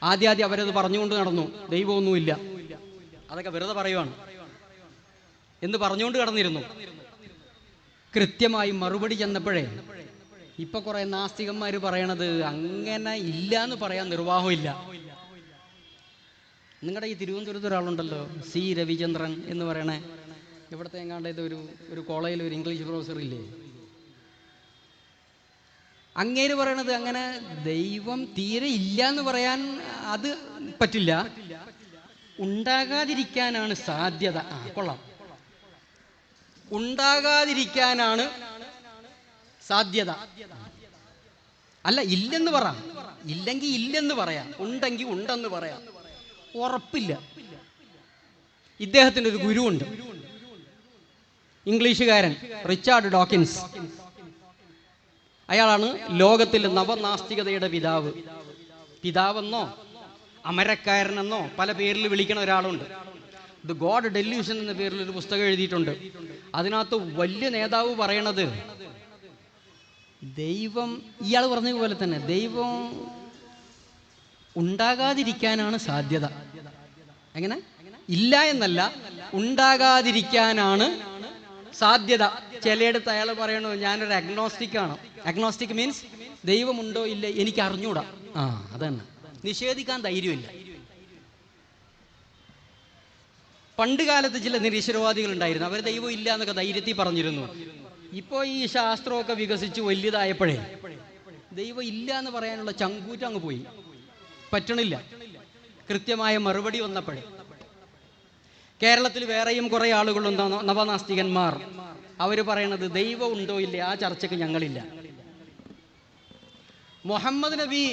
ആദ്യം അവരത് പറഞ്ഞുകൊണ്ട് നടന്നു, ദൈവമൊന്നുമില്ല, അതൊക്കെ വെറുതെ പറയുവാണ് എന്ന് പറഞ്ഞുകൊണ്ട് കടന്നിരുന്നു. കൃത്യമായി മറുപടി ചെന്നപ്പോഴേ ഇപ്പൊ കുറെ നാസ്തികന്മാർ പറയണത് അങ്ങനെ ഇല്ല എന്ന് പറയാൻ നിർവാഹമില്ല. നിങ്ങളുടെ ഈ തിരുവനന്തപുരത്ത് ഒരാളുണ്ടല്ലോ, സി രവിചന്ദ്രൻ എന്ന് പറയണേ, ഇവിടുത്തെ എങ്ങാണ്ട് ഇത് ഒരു കോളേജിൽ ഒരു ഇംഗ്ലീഷ് പ്രൊഫസർ ഇല്ലേ, അങ്ങേര് പറയണത് അങ്ങനെ ദൈവം തീരെ ഇല്ല എന്ന് പറയാൻ അത് പറ്റില്ല, ഉണ്ടാകാതിരിക്കാനാണ് സാധ്യത. കൊള്ളാം, ഉണ്ടാകാതിരിക്കാനാണ് സാധ്യത. അല്ല, ഇല്ലെന്ന് പറ, ഇല്ലെങ്കിൽ ഇല്ലെന്ന് പറയാം, ഉണ്ടെങ്കിൽ ഉണ്ടെന്ന് പറയാം, ഉറപ്പില്ല. ഇദ്ദേഹത്തിൻ്റെ ഒരു ഗുരുവുണ്ട്, ഇംഗ്ലീഷുകാരൻ റിച്ചാർഡ് ഡോക്കിൻസ്. അയാളാണ് ലോകത്തിൽ നവനാസ്തികതയുടെ പിതാവ്. പിതാവെന്നോ അമരക്കാരനെന്നോ പല പേരിൽ വിളിക്കണ ഒരാളുണ്ട്. ദ ഗോഡ് ഡെല്യൂഷൻ എന്ന പേരിൽ ഒരു പുസ്തകം എഴുതിയിട്ടുണ്ട്. അതിനകത്ത് വലിയ നേതാവ് പറയണത് ദൈവം, ഇയാൾ പറഞ്ഞതുപോലെ തന്നെ, ദൈവം ഉണ്ടാകാതിരിക്കാനാണ് സാധ്യത. എങ്ങനെ? ഇല്ല എന്നല്ല, ഉണ്ടാകാതിരിക്കാനാണ് സാധ്യത. ചിലയിടത്ത് അയാൾ പറയണു ഞാനൊരു അഗ്നോസ്റ്റിക് ആണ്. അഗ്നോസ്റ്റിക് മീൻസ് ദൈവമുണ്ടോ ഇല്ല എനിക്ക് അറിഞ്ഞൂടാ. അതന്നെ, നിഷേധിക്കാൻ ധൈര്യമില്ല. പണ്ട് കാലത്ത് ചില നിരീശ്വരവാദികൾ ഉണ്ടായിരുന്നു, അവർ ദൈവം ഇല്ല എന്നൊക്കെ ധൈര്യത്തിൽ പറഞ്ഞിരുന്നു. ഇപ്പോൾ ഈ ശാസ്ത്രമൊക്കെ വികസിച്ച് വലുതായപ്പോഴേ ദൈവം ഇല്ല എന്ന് പറയാനുള്ള ചങ്കൂറ്റം അങ്ങ് പോയി, പറ്റണില്ല. കൃത്യമായ മറുപടി വന്നപ്പോഴേ കേരളത്തിൽ വേറെയും കുറെ ആളുകളുണ്ട്, നവനാസ്തികന്മാർ. അവർ പറയണത് ദൈവം ഉണ്ടോ ഇല്ലേ ആ ചർച്ചയ്ക്ക് ഞങ്ങളില്ല. മുഹമ്മദ് നബി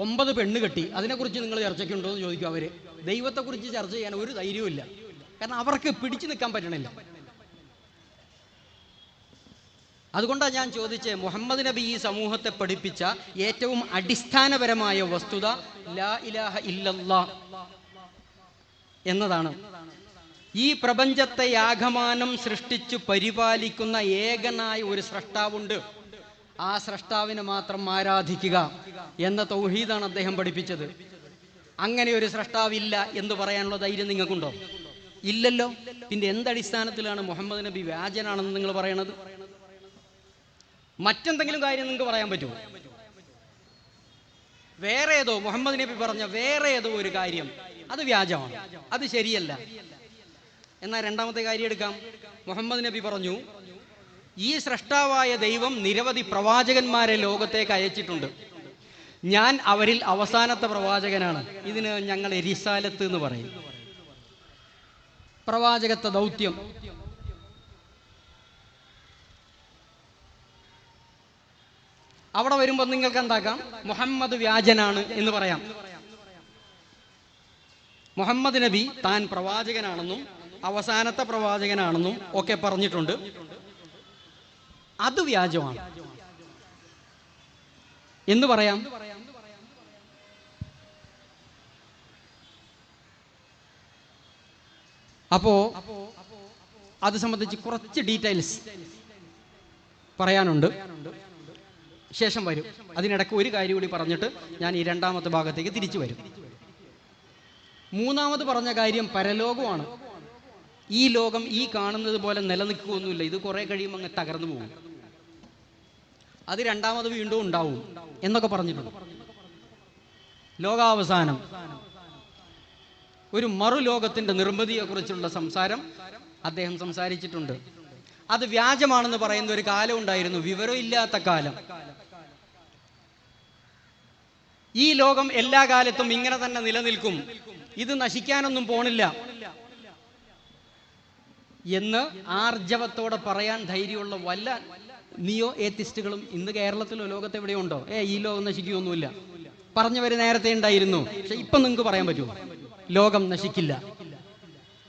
9 പെണ്ണ് കെട്ടി, അതിനെക്കുറിച്ച് നിങ്ങൾ ചർച്ചയ്ക്കുണ്ടോ എന്ന് ചോദിക്കും. അവര് ദൈവത്തെക്കുറിച്ച് ചർച്ച ചെയ്യാൻ ഒരു ധൈര്യവും ഇല്ല, കാരണം അവർക്ക് പിടിച്ചു നിൽക്കാൻ പറ്റണില്ല. അതുകൊണ്ടാണ് ഞാൻ ചോദിച്ചത്, മുഹമ്മദ് നബി ഈ സമൂഹത്തെ പഠിപ്പിച്ച ഏറ്റവും അടിസ്ഥാനപരമായ വസ്തുത ലാ ഇലാഹ ഇല്ലല്ലാഹ് എന്നതാണ്. ഈ പ്രപഞ്ചത്തെ ആകമാനം സൃഷ്ടിച്ചു പരിപാലിക്കുന്ന ഏകനായ ഒരു സ്രഷ്ടാവുണ്ട്, ആ സ്രഷ്ടാവിനെ മാത്രം ആരാധിക്കുക എന്ന തൗഹീദാണ് അദ്ദേഹം പഠിപ്പിച്ചത്. അങ്ങനെ ഒരു സ്രഷ്ടാവില്ല എന്ന് പറയാനുള്ള ധൈര്യം നിങ്ങൾക്കുണ്ടോ? ഇല്ലല്ലോ. പിന്നെ എന്തടിസ്ഥാനത്തിലാണ് മുഹമ്മദ് നബി വ്യാജനാണെന്ന് നിങ്ങൾ പറയണത്? മറ്റെന്തെങ്കിലും കാര്യം നിങ്ങൾക്ക് പറയാൻ പറ്റുമോ? വേറെ ഏതോ മുഹമ്മദ് നബി പറഞ്ഞ വേറെ ഏതോ ഒരു കാര്യം അത് വ്യാജമാണ്, അത് ശരിയല്ല. എന്നാൽ രണ്ടാമത്തെ കാര്യം എടുക്കാം. മുഹമ്മദ് നബി പറഞ്ഞു, ഈ സ്രഷ്ടാവായ ദൈവം നിരവധി പ്രവാചകന്മാരെ ലോകത്തേക്ക് അയച്ചിട്ടുണ്ട്, ഞാൻ അവരിൽ അവസാനത്തെ പ്രവാചകനാണ്. ഇതിന് ഞങ്ങൾ റിസാലത്ത് എന്ന് പറയും, പ്രവാചകത്വ ദൗത്യം. അവിടെ വരുമ്പോൾ നിങ്ങൾക്ക് എന്താക്കാം, മുഹമ്മദ് വ്യാജനാണ് എന്ന് പറയാം. മുഹമ്മദ് നബി താൻ പ്രവാചകനാണെന്നും അവസാനത്തെ പ്രവാചകനാണെന്നും ഒക്കെ പറഞ്ഞിട്ടുണ്ട്, അത് വ്യാജമാണ് എന്ന് പറയാം. അപ്പോ അത് സംബന്ധിച്ച് കുറച്ച് ഡീറ്റെയിൽസ് പറയാനുണ്ട്, ശേഷം വരും. അതിനിടയ്ക്ക് ഒരു കാര്യം കൂടി പറഞ്ഞിട്ട് ഞാൻ ഈ രണ്ടാമത്തെ ഭാഗത്തേക്ക് തിരിച്ചു വരും. മൂന്നാമത് പറഞ്ഞ കാര്യം പരലോകമാണ്. ഈ ലോകം ഈ കാണുന്നത് പോലെ നിലനിൽക്കുകയൊന്നുമില്ല, ഇത് കുറെ കഴിയുമ്പോൾ അങ്ങ് തകർന്നു പോകും, അത് രണ്ടാമത് വീണ്ടും ഉണ്ടാവും എന്നൊക്കെ പറഞ്ഞിട്ടുണ്ട്. ലോകാവസാനം, ഒരു മറുലോകത്തിന്റെ നിർമ്മിതിയെക്കുറിച്ചുള്ള സംസാരം അദ്ദേഹം സംസാരിച്ചിട്ടുണ്ട്. അത് വ്യാജമാണെന്ന് പറയുന്ന ഒരു കാലം ഉണ്ടായിരുന്നു, വിവരമില്ലാത്ത കാലം. ഈ ലോകം എല്ലാ കാലത്തും ഇങ്ങനെ തന്നെ നിലനിൽക്കും, ഇത് നശിക്കാനൊന്നും പോണില്ല എന്ന് ആർജവത്തോടെ പറയാൻ ധൈര്യമുള്ള വല്ല നിയോ ഏത്തിസ്റ്റുകളും ഇന്ന് കേരളത്തിലോ ലോകത്ത് എവിടെയോ ഉണ്ടോ? ഈ ലോകം നശിക്കുകയൊന്നുമില്ല പറഞ്ഞവര് നേരത്തെ ഉണ്ടായിരുന്നു. പക്ഷെ ഇപ്പൊ നിങ്ങൾക്ക് പറയാൻ പറ്റുമോ ലോകം നശിക്കില്ല,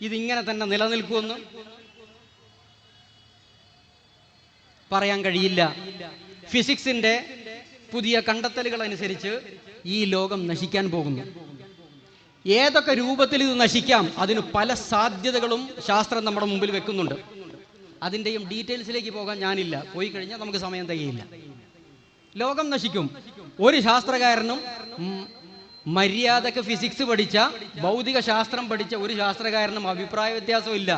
ഇതിങ്ങനെ തന്നെ നിലനിൽക്കുമെന്ന്? പറയാൻ കഴിയില്ല. ഫിസിക്സിന്റെ പുതിയ കണ്ടെത്തലുകൾ അനുസരിച്ച് ഈ ലോകം നശിക്കാൻ പോകുന്നു. ഏതൊക്കെ രൂപത്തിൽ ഇത് നശിക്കാം, അതിന് പല സാധ്യതകളും ശാസ്ത്രം നമ്മുടെ മുമ്പിൽ വെക്കുന്നുണ്ട്. അതിൻ്റെയും ഡീറ്റെയിൽസിലേക്ക് പോകാൻ ഞാനില്ല, പോയി കഴിഞ്ഞാൽ നമുക്ക് സമയം തികയില്ല. ലോകം നശിക്കും. ഒരു ശാസ്ത്രകാരനും മര്യാദക്ക് ഫിസിക്സ് പഠിച്ച, ഭൗതിക ശാസ്ത്രം പഠിച്ച ഒരു ശാസ്ത്രകാരനും അഭിപ്രായ വ്യത്യാസവും ഇല്ല.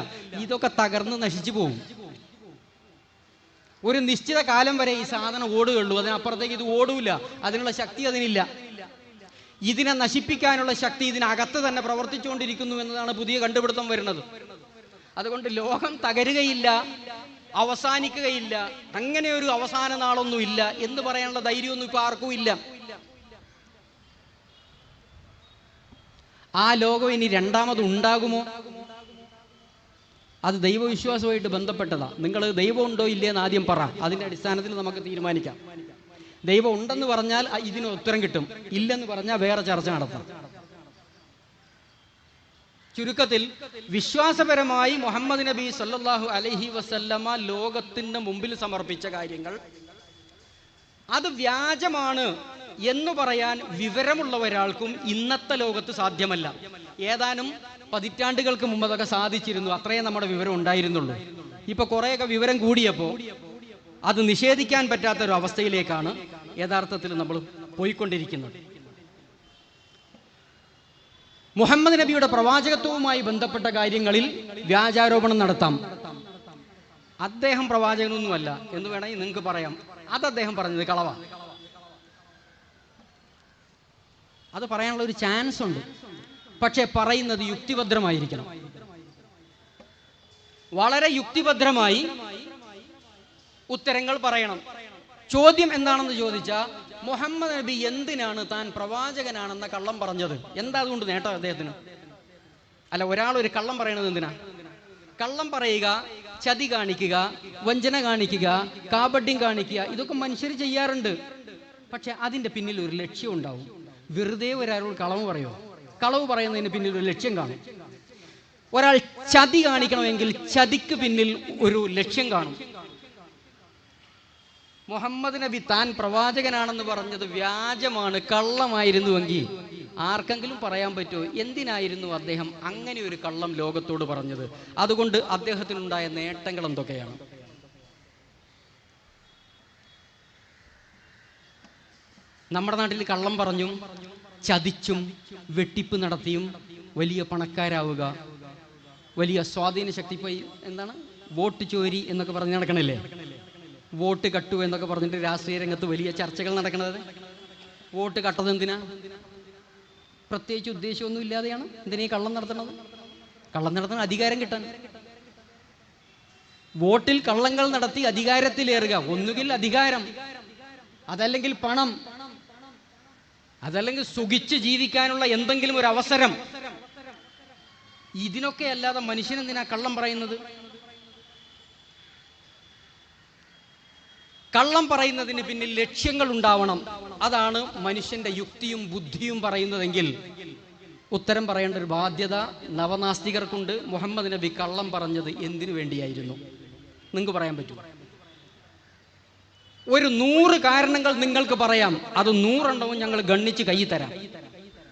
ഇതൊക്കെ തകർന്ന് നശിച്ചു പോകും. ഒരു നിശ്ചിത കാലം വരെ ഈ സാധനം ഓടുകയുള്ളൂ. അതിനപ്പുറത്തേക്ക് ഇത് ഓടൂല. അതിനുള്ള ശക്തി അതിനില്ല. ഇതിനെ നശിപ്പിക്കാനുള്ള ശക്തി ഇതിനകത്ത് തന്നെ പ്രവർത്തിച്ചുകൊണ്ടിരിക്കുന്നു എന്നതാണ് പുതിയ കണ്ടുപിടുത്തം വരുന്നത്. അതുകൊണ്ട് ലോകം തകരുകയില്ല, അവസാനിക്കുകയില്ല, അങ്ങനെ ഒരു അവസാന നാളൊന്നും ഇല്ല എന്ന് പറയാനുള്ള ധൈര്യമൊന്നും ഇപ്പൊ ആർക്കും ഇല്ല. ആ ലോകം ഇനി രണ്ടാമത് ഉണ്ടാകുമോ? അത് ദൈവവിശ്വാസമായിട്ട് ബന്ധപ്പെട്ടതാ. നിങ്ങൾ ദൈവം ഉണ്ടോ ഇല്ലേ എന്ന് ആദ്യം പറ. അതിന്റെ അടിസ്ഥാനത്തിൽ നമുക്ക് തീരുമാനിക്കാം. ദൈവം ഉണ്ടെന്ന് പറഞ്ഞാൽ ഇതിന് ഉത്തരം കിട്ടും, ഇല്ലെന്ന് പറഞ്ഞാൽ വേറെ ചർച്ച നടത്താം. ചുരുക്കത്തിൽ വിശ്വാസപരമായി മുഹമ്മദ് നബി സല്ലല്ലാഹു അലൈഹി വസല്ലമ ലോകത്തിന് മുമ്പിൽ സമർപ്പിച്ച കാര്യങ്ങൾ അത് വ്യാജമാണ് എന്ന് പറയാൻ വിവരമുള്ള ഒരാൾക്കും ഇന്നത്തെ ലോകത്ത് സാധ്യമല്ല. ഏതാനും പതിറ്റാണ്ടുകൾക്ക് മുമ്പ് അതൊക്കെ സാധിച്ചിരുന്നു. അത്രയേ നമ്മുടെ വിവരം ഉണ്ടായിരുന്നുള്ളൂ. ഇപ്പൊ കുറേയൊക്കെ വിവരം കൂടിയപ്പോൾ അത് നിഷേധിക്കാൻ പറ്റാത്തൊരു അവസ്ഥയിലേക്കാണ് യഥാർത്ഥത്തിൽ നമ്മൾ പോയിക്കൊണ്ടിരിക്കുന്നത്. മുഹമ്മദ് നബിയുടെ പ്രവാചകത്വവുമായി ബന്ധപ്പെട്ട കാര്യങ്ങളിൽ വ്യാജാരോപണം നടത്താം. അദ്ദേഹം പ്രവാചകനൊന്നുമല്ല എന്ന് വേണമെങ്കിൽ നിങ്ങൾക്ക് പറയാം. അത് അദ്ദേഹം പറഞ്ഞത് കളവാ. അത് പറയാനുള്ള ഒരു ചാൻസ് ഉണ്ട്. പക്ഷെ പറയുന്നത് യുക്തിഭദ്രമായിരിക്കണം. വളരെ യുക്തിഭദ്രമായി ഉത്തരങ്ങൾ പറയണം. ചോദ്യം എന്താണെന്ന് ചോദിച്ചാൽ, മുഹമ്മദ് നബി എന്തിനാണ് താൻ പ്രവാചകനാണെന്ന കള്ളം പറഞ്ഞത്? എന്താ അതുകൊണ്ട് നേട്ടം അദ്ദേഹത്തിന്? അല്ല, ഒരാൾ ഒരു കള്ളം പറയണത് എന്തിനാ? കള്ളം പറയുക, ചതി കാണിക്കുക, വഞ്ചന കാണിക്കുക, കാപട്യം കാണിക്കുക, ഇതൊക്കെ മനുഷ്യർ ചെയ്യാറുണ്ട്. പക്ഷെ അതിന്റെ പിന്നിൽ ഒരു ലക്ഷ്യം ഉണ്ടാവും. വെറുതെ ഒരാളോട് കളവ് പറയുമോ? കളവ് പറയുന്നതിന് പിന്നിൽ ഒരു ലക്ഷ്യം കാണും. ഒരാൾ ചതി കാണിക്കണമെങ്കിൽ ചതിക്ക് പിന്നിൽ ഒരു ലക്ഷ്യം കാണും. മുഹമ്മദ് നബി താൻ പ്രവാചകനാണെന്ന് പറഞ്ഞത് വ്യാജമാണ്, കള്ളമായിരുന്നുവെങ്കിൽ ആർക്കെങ്കിലും പറയാൻ പറ്റുമോ എന്തിനായിരുന്നു അദ്ദേഹം അങ്ങനെ ഒരു കള്ളം ലോകത്തോട് പറഞ്ഞത്? അതുകൊണ്ട് അദ്ദേഹത്തിനുണ്ടായ നേട്ടങ്ങൾ എന്തൊക്കെയാണ്? നമ്മുടെ നാട്ടിൽ കള്ളം പറഞ്ഞും ചതിച്ചും വെട്ടിപ്പ് നടത്തിയും വലിയ പണക്കാരാവുക, വലിയ സ്വാധീന ശക്തി. ഇപ്പൊ എന്താണ് വോട്ട് ചോരി എന്നൊക്കെ പറഞ്ഞ് നടക്കണില്ലേ? വോട്ട് കട്ടു എന്നൊക്കെ പറഞ്ഞിട്ട് രാഷ്ട്രീയ രംഗത്ത് വലിയ ചർച്ചകൾ നടക്കുന്നത്. വോട്ട് കട്ടത് എന്തിനാ? പ്രത്യേകിച്ച് ഉദ്ദേശമൊന്നും ഇല്ലാതെയാണ് എന്തിനാ കള്ളം നടത്തുന്നത്? കള്ളം നടത്തുന്ന അധികാരം കിട്ടാൻ. വോട്ടിൽ കള്ളങ്ങൾ നടത്തി അധികാരത്തിലേറുക. ഒന്നുകിൽ അധികാരം, അതല്ലെങ്കിൽ പണം, അതല്ലെങ്കിൽ സുഖിച്ച് ജീവിക്കാനുള്ള എന്തെങ്കിലും ഒരു അവസരം. ഇതിനൊക്കെ അല്ലാതെ മനുഷ്യനെന്തിനാ കള്ളം പറയുന്നത്? കള്ളം പറയുന്നതിന് പിന്നിൽ ലക്ഷ്യങ്ങൾ ഉണ്ടാവണം. അതാണ് മനുഷ്യന്റെ യുക്തിയും ബുദ്ധിയും പറയുന്നതെങ്കിൽ ഉത്തരം പറയേണ്ട ഒരു ബാധ്യത നവനാസ്തികർക്കുണ്ട്. മുഹമ്മദ് നബി കള്ളം പറഞ്ഞത് എന്തിനു വേണ്ടിയായിരുന്നു? നിങ്ങൾക്ക് പറയാൻ പറ്റുമോ? ഒരു 100 കാരണങ്ങൾ നിങ്ങൾക്ക് പറയാം. അത് 100 എണ്ണവും ഞങ്ങൾ ഗണ്ണിച്ച് കൈ തരാം.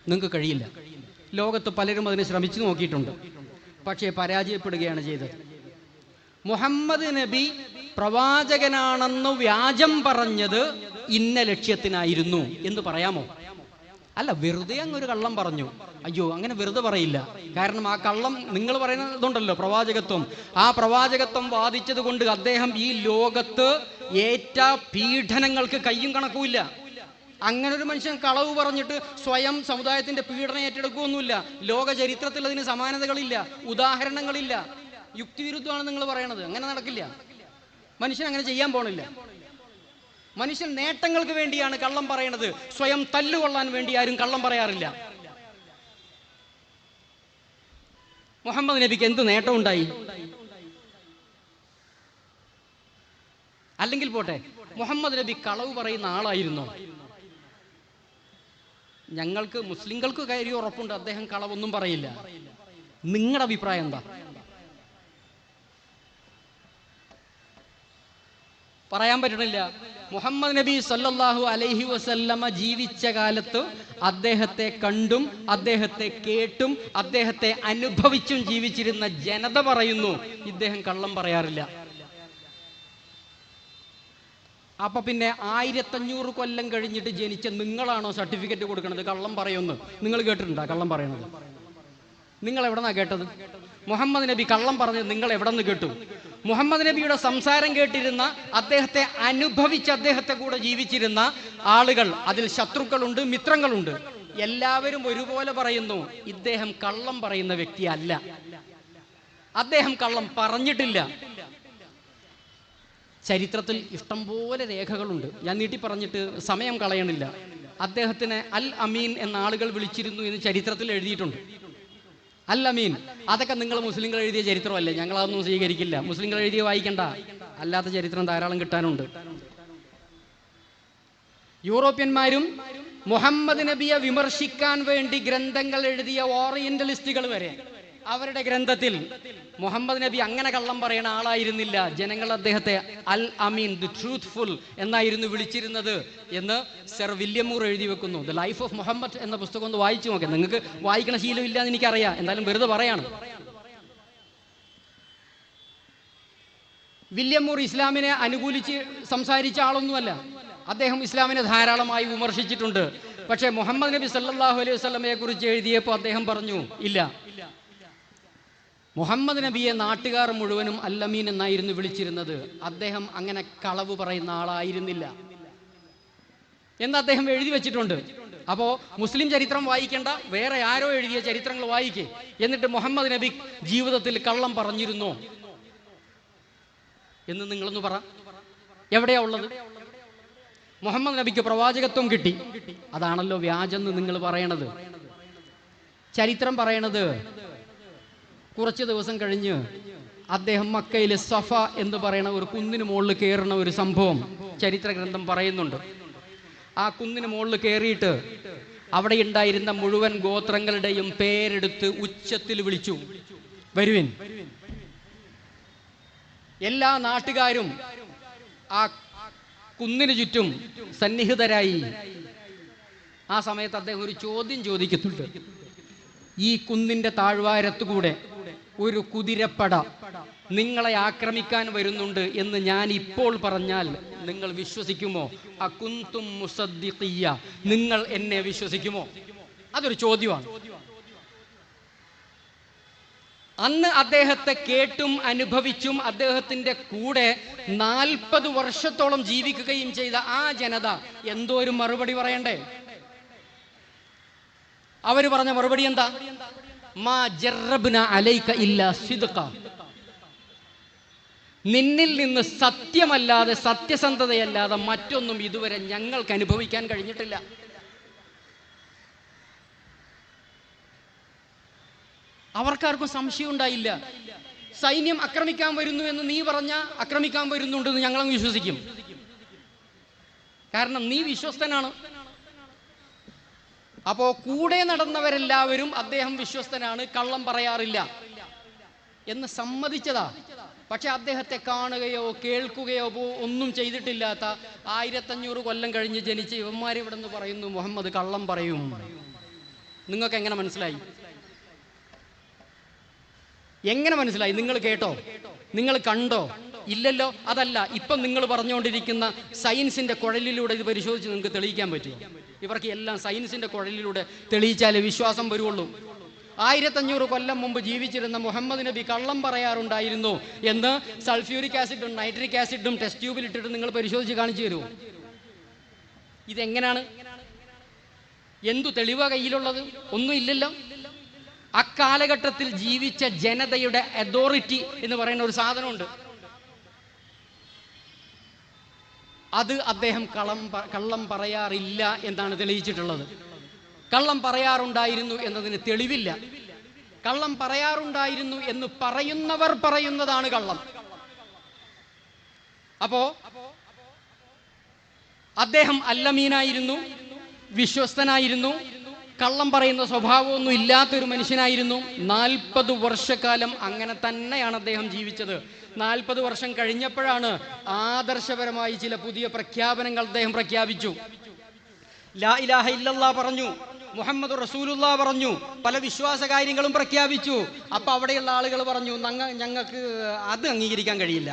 നിങ്ങൾക്ക് കഴിയില്ല. ലോകത്ത് പലരും അതിന് ശ്രമിച്ചു നോക്കിയിട്ടുണ്ട്, പക്ഷേ പരാജയപ്പെടുകയാണ് ചെയ്തത്. മുഹമ്മദ് നബി പ്രവാചകനാണെന്ന് വ്യാജം പറഞ്ഞത് ഇന്ന ലക്ഷ്യത്തിനായിരുന്നു എന്ന് പറയാമോ? അല്ല, വെറുതെ അങ്ങൊരു കള്ളം പറഞ്ഞു. അയ്യോ, അങ്ങനെ വെറുതെ പറയില്ല. കാരണം ആ കള്ളം നിങ്ങൾ പറയുന്നതുണ്ടല്ലോ പ്രവാചകത്വം. ആ പ്രവാചകത്വം വാദിച്ചത് കൊണ്ട് അദ്ദേഹം ഈ ലോകത്ത് ഏറ്റ പീഡനങ്ങൾക്ക് കയ്യും കണക്കുമില്ല. അങ്ങനെ ഒരു മനുഷ്യൻ കളവ് പറഞ്ഞിട്ട് സ്വയം സമുദായത്തിന്റെ പീഡനം ഏറ്റെടുക്കുകയൊന്നുമില്ല. ലോക ചരിത്രത്തിൽ അതിന് സമാനതകളില്ല, ഉദാഹരണങ്ങളില്ല. യുക്തിവിരുദ്ധമാണ് നിങ്ങൾ പറയണത്. അങ്ങനെ നടക്കില്ല. മനുഷ്യൻ അങ്ങനെ ചെയ്യാൻ പോണില്ല. മനുഷ്യൻ നേട്ടങ്ങൾക്ക് വേണ്ടിയാണ് കള്ളം പറയണത്. സ്വയം തല്ലുകൊള്ളാൻ വേണ്ടി ആരും കള്ളം പറയാറില്ല. മുഹമ്മദ് നബിക്ക് എന്ത് നേട്ടമുണ്ടായി? അല്ലെങ്കിൽ പോട്ടെ, മുഹമ്മദ് നബി കളവ് പറയുന്ന ആളായിരുന്നോ? ഞങ്ങൾക്ക് മുസ്ലിങ്ങൾക്ക് കാര്യം ഉറപ്പുണ്ട്, അദ്ദേഹം കളവൊന്നും പറയില്ല. നിങ്ങളുടെ അഭിപ്രായം എന്താ? പറയാൻ പറ്റണില്ല. മുഹമ്മദ് നബി സല്ലല്ലാഹു അലൈഹി വസല്ലമ ജീവിച്ച കാലത്ത് അദ്ദേഹത്തെ കണ്ടും അദ്ദേഹത്തെ കേട്ടും അദ്ദേഹത്തെ അനുഭവിച്ചും ജീവിച്ചിരുന്ന ജനത പറയുന്നു ഇദ്ദേഹം കള്ളം പറയാറില്ല. അപ്പൊ പിന്നെ 1500 കൊല്ലം കഴിഞ്ഞിട്ട് ജനിച്ച നിങ്ങളാണോ സർട്ടിഫിക്കറ്റ് കൊടുക്കുന്നത് കള്ളം പറയുമെന്ന്? നിങ്ങൾ കേട്ടിട്ടുണ്ടോ കള്ളം പറയണത്? നിങ്ങൾ എവിടെന്നാ കേട്ടത്? മുഹമ്മദ് നബി കള്ളം പറഞ്ഞത് നിങ്ങൾ എവിടെ നിന്ന് കേട്ടു? മുഹമ്മദ് നബിയുടെ സംസാരം കേട്ടിരുന്ന, അദ്ദേഹത്തെ അനുഭവിച്ച് അദ്ദേഹത്തെ കൂടെ ജീവിച്ചിരുന്ന ആളുകൾ, അതിൽ ശത്രുക്കളുണ്ട്, മിത്രങ്ങളുണ്ട്. എല്ലാവരും ഒരുപോലെ പറയുന്നു, ഇദ്ദേഹം കള്ളം പറയുന്ന വ്യക്തിയല്ല, അദ്ദേഹം കള്ളം പറഞ്ഞിട്ടില്ല. ചരിത്രത്തിൽ ഇഷ്ടംപോലെ രേഖകളുണ്ട്. ഞാൻ നീട്ടി പറഞ്ഞിട്ട് സമയം കളയണില്ല. അദ്ദേഹത്തിനെ അൽ അമീൻ എന്ന ആളുകൾ വിളിച്ചിരുന്നു എന്ന് ചരിത്രത്തിൽ എഴുതിയിട്ടുണ്ട്. അൽ അമീൻ. അതൊക്കെ നിങ്ങൾ മുസ്ലിങ്ങൾ എഴുതിയ ചരിത്രമല്ലേ, ഞങ്ങളതൊന്നും സ്വീകരിക്കില്ല. മുസ്ലിങ്ങൾ എഴുതിയ വായിക്കണ്ട, അല്ലാത്ത ചരിത്രം ധാരാളം കിട്ടാനുണ്ട്. യൂറോപ്യന്മാരും മുഹമ്മദ് നബിയെ വിമർശിക്കാൻ വേണ്ടി ഗ്രന്ഥങ്ങൾ എഴുതിയ ഓറിയന്റലിസ്റ്റുകൾ വരെ അവരുടെ ഗ്രന്ഥത്തിൽ മുഹമ്മദ് നബി അങ്ങനെ കള്ളം പറയുന്ന ആളായിരുന്നില്ല, ജനങ്ങൾ അദ്ദേഹത്തെ അൽ അമീൻ, ദി ട്രൂത്ത്ഫുൾ എന്നായിരുന്നു വിളിച്ചിരുന്നത് എന്ന് സർ വില്യം മൂർ എഴുതി വെക്കുന്നു. ദ ലൈഫ് ഓഫ് മുഹമ്മദ് എന്ന പുസ്തകം ഒന്ന് വായിച്ചു നോക്കാം. നിങ്ങൾക്ക് വായിക്കണ ശീലമില്ല എന്ന് എനിക്കറിയാം, എന്തായാലും വെറുതെ പറയാണ്. വില്യം മൂർ ഇസ്ലാമിനെ അനുകൂലിച്ച് സംസാരിച്ച ആളൊന്നുമല്ല. അദ്ദേഹം ഇസ്ലാമിനെ ധാരാളമായി വിമർശിച്ചിട്ടുണ്ട്. പക്ഷേ മുഹമ്മദ് നബി സല്ലല്ലാഹു അലൈഹി വസല്ലമയെ കുറിച്ച് എഴുതിയപ്പോൾ അദ്ദേഹം പറഞ്ഞു, ഇല്ല, മുഹമ്മദ് നബിയെ നാട്ടുകാർ മുഴുവനും അല്ലമീൻ എന്നായിരുന്നു വിളിച്ചിരുന്നത്, അദ്ദേഹം അങ്ങനെ കളവ് പറയുന്ന ആളായിരുന്നില്ല എന്ന് അദ്ദേഹം എഴുതി വെച്ചിട്ടുണ്ട്. അപ്പോൾ മുസ്ലിം ചരിത്രം വായിക്കേണ്ട, വേറെ ആരോ എഴുതിയ ചരിത്രങ്ങൾ വായിക്കേ. എന്നിട്ട് മുഹമ്മദ് നബി ജീവിതത്തിൽ കള്ളം പറഞ്ഞിരുന്നോ എന്ന് നിങ്ങളൊന്ന് പറ. എവിടെയാ ഉള്ളത്? മുഹമ്മദ് നബിക്ക് പ്രവാചകത്വം കിട്ടി, അതാണല്ലോ വ്യാജെന്ന് നിങ്ങൾ പറയണത്. ചരിത്രം പറയണത് കുറച്ച് ദിവസം കഴിഞ്ഞ് അദ്ദേഹം മക്കയിലെ സഫ എന്ന് പറയുന്ന ഒരു കുന്നിന് മുകളിൽ കയറുന്ന ഒരു സംഭവം ചരിത്ര ഗ്രന്ഥം പറയുന്നുണ്ട്. ആ കുന്നിന് മുകളിൽ കയറിയിട്ട് അവിടെ ഉണ്ടായിരുന്ന മുഴുവൻ ഗോത്രങ്ങളുടെയും പേരെടുത്ത് ഉച്ചത്തിൽ വിളിച്ചു, വരുവിൻ. എല്ലാ നാട്ടുകാരും ആ കുന്നിന് ചുറ്റും സന്നിഹിതരായി. ആ സമയത്ത് അദ്ദേഹം ഒരു ചോദ്യം ചോദിക്കുന്നുണ്ട്. ഈ കുന്നിന്റെ താഴ്വാരത്തുകൂടെ ഒരു കുതിരപ്പട നിങ്ങളെ ആക്രമിക്കാൻ വരുന്നുണ്ട് എന്ന് ഞാൻ ഇപ്പോൾ പറഞ്ഞാൽ നിങ്ങൾ വിശ്വസിക്കുമോ? അകുന്തും മുസദ്ദിഖിയ, നിങ്ങൾ എന്നെ വിശ്വസിക്കുമോ? അതൊരു ചോദ്യമാണ്. അന്ന് അദ്ദേഹത്തെ കേട്ടും അനുഭവിച്ചും അദ്ദേഹത്തിന്റെ കൂടെ 40 വർഷത്തോളം ജീവിക്കുകയും ചെയ്ത ആ ജനത എന്തോ ഒരു മറുപടി പറയണ്ടേ? അവര് പറഞ്ഞ മറുപടി എന്താ? മാ ജറബ്ന അലൈക ഇല്ലാ സിദ്ഖ, നിന്നിൽ നിന്ന് സത്യമല്ലാതെ, സത്യസന്ധതയല്ലാതെ മറ്റൊന്നും ഇതുവരെ ഞങ്ങൾക്ക് അനുഭവിക്കാൻ കഴിഞ്ഞിട്ടില്ല. അവർക്കാർക്കും സംശയം ഉണ്ടായില്ല. സൈന്യം ആക്രമിക്കാൻ വരുന്നു എന്ന് നീ പറഞ്ഞ ആക്രമിക്കാൻ വരുന്നുണ്ടെന്ന് ഞങ്ങളങ്ങ് വിശ്വസിക്കും, കാരണം നീ വിശ്വസ്തനാണ്. അപ്പോ കൂടെ നടന്നവരെല്ലാവരും അദ്ദേഹം വിശ്വസ്തനാണ്, കള്ളം പറയാറില്ല എന്ന് സമ്മതിച്ചതാ. പക്ഷെ അദ്ദേഹത്തെ കാണുകയോ കേൾക്കുകയോ ഒന്നും ചെയ്തിട്ടില്ലാത്ത 1500 കൊല്ലം കഴിഞ്ഞ് ജനിച്ച ഇവന്മാർ ഇവിടെ നിന്ന് പറയുന്നു മുഹമ്മദ് കള്ളം പറയും. നിങ്ങൾക്ക് എങ്ങനെ മനസ്സിലായി? എങ്ങനെ മനസ്സിലായി? നിങ്ങൾ കേട്ടോ? നിങ്ങൾ കണ്ടോ? ഇല്ലല്ലോ. അതല്ല, ഇപ്പം നിങ്ങൾ പറഞ്ഞുകൊണ്ടിരിക്കുന്ന സയൻസിന്റെ കുഴലിലൂടെ ഇത് പരിശോധിച്ച് നിങ്ങൾക്ക് തെളിയിക്കാൻ പറ്റുമോ? ഇവർക്ക് എല്ലാം സയൻസിന്റെ കുഴലിലൂടെ തെളിയിച്ചാലേ വിശ്വാസം വരുള്ളൂ. 1500 കൊല്ലം മുമ്പ് ജീവിച്ചിരുന്ന മുഹമ്മദ് നബി കള്ളം പറയാറുണ്ടായിരുന്നു എന്ന് സൾഫ്യൂരിക് ആസിഡും നൈട്രിക് ആസിഡും ടെസ്റ്റ് ട്യൂബിൽ ഇട്ടിട്ട് നിങ്ങൾ പരിശോധിച്ച് കാണിച്ചു തരുമോ? ഇതെങ്ങനെയാണ്? എന്തു തെളിവാ കയ്യിലുള്ളത്? ഒന്നും ഇല്ലല്ലോ. അക്കാലഘട്ടത്തിൽ ജീവിച്ച ജനതയുടെ അതോറിറ്റി എന്ന് പറയുന്ന ഒരു സാധനമുണ്ട്. അത് അദ്ദേഹം കള്ളം പറയാറില്ല എന്നാണ് തെളിയിച്ചിട്ടുള്ളത്. കള്ളം പറയാറുണ്ടായിരുന്നു എന്നതിന് തെളിവില്ല. കള്ളം പറയാറുണ്ടായിരുന്നു എന്ന് പറയുന്നവർ പറയുന്നതാണ് കള്ളം. അപ്പോ അദ്ദേഹം അല്ലമീനായിരുന്നു, വിശ്വസ്തനായിരുന്നു, കള്ളം പറയുന്ന സ്വഭാവമൊന്നും ഇല്ലാത്തൊരു മനുഷ്യനായിരുന്നു. 40 വർഷക്കാലം അങ്ങനെ തന്നെയാണ് അദ്ദേഹം ജീവിച്ചത്. 40 വർഷം കഴിഞ്ഞപ്പോഴാണ് ആദർശപരമായി ചില പുതിയ പ്രഖ്യാപനങ്ങൾ അദ്ദേഹം പ്രഖ്യാപിച്ചു. ലാ ഇലാഹ ഇല്ലല്ലാഹ് പറഞ്ഞു, മുഹമ്മദ് റസൂലുള്ളാഹ് പറഞ്ഞു, പല വിശ്വാസ കാര്യങ്ങളും പ്രഖ്യാപിച്ചു. അപ്പൊ അവിടെയുള്ള ആളുകൾ പറഞ്ഞു, ഞങ്ങൾക്ക് അത് അംഗീകരിക്കാൻ കഴിയില്ല.